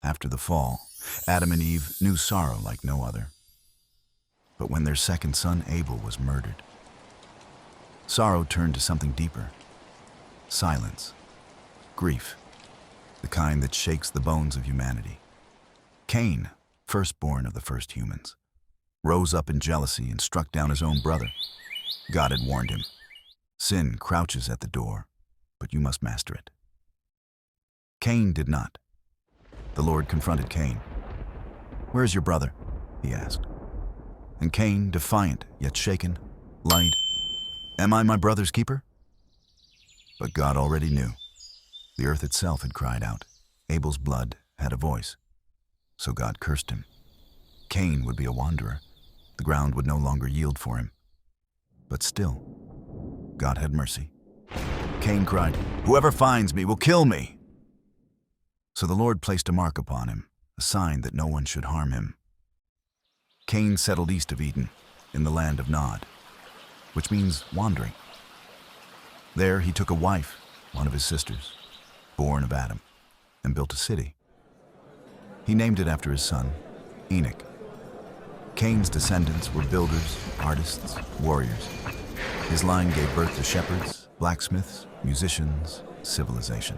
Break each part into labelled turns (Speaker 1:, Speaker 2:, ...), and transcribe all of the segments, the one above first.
Speaker 1: After the fall, Adam and Eve knew sorrow like no other. But when their second son, Abel, was murdered, sorrow turned to something deeper. Silence. Grief. The kind that shakes the bones of humanity. Cain, firstborn of the first humans, rose up in jealousy and struck down his own brother. God had warned him. Sin crouches at the door, but you must master it. Cain did not. The Lord confronted Cain. "Where is your brother?" he asked. And Cain, defiant yet shaken, lied, "Am I my brother's keeper?" But God already knew. The earth itself had cried out. Abel's blood had a voice. So God cursed him. Cain would be a wanderer. The ground would no longer yield for him. But still, God had mercy. Cain cried, "Whoever finds me will kill me." So the Lord placed a mark upon him, a sign that no one should harm him. Cain settled east of Eden, in the land of Nod, which means wandering. There he took a wife, one of his sisters, born of Adam, and built a city. He named it after his son, Enoch. Cain's descendants were builders, artists, warriors. His line gave birth to shepherds, blacksmiths, musicians, civilization.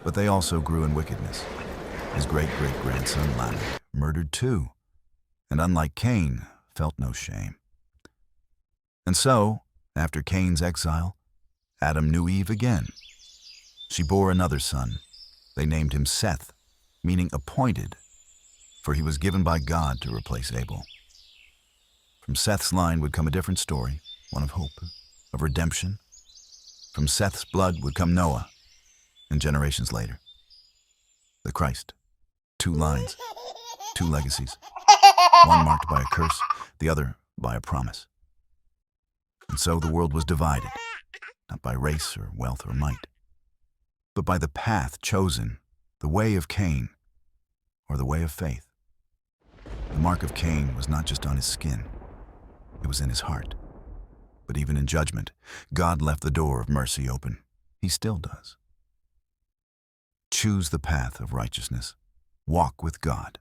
Speaker 1: But they also grew in wickedness. His great-great-grandson Lamech murdered too, and unlike Cain, felt no shame. And so, after Cain's exile, Adam knew Eve again. She bore another son. They named him Seth, meaning appointed, for he was given by God to replace Abel. From Seth's line would come a different story, one of hope, of redemption. From Seth's blood would come Noah, and generations later, the Christ. 2 lines, 2 legacies, one marked by a curse, the other by a promise. And so the world was divided, not by race or wealth or might, but by the path chosen, the way of Cain, or the way of faith. The mark of Cain was not just on his skin, it was in his heart. But even in judgment, God left the door of mercy open. He still does. Choose the path of righteousness. Walk with God.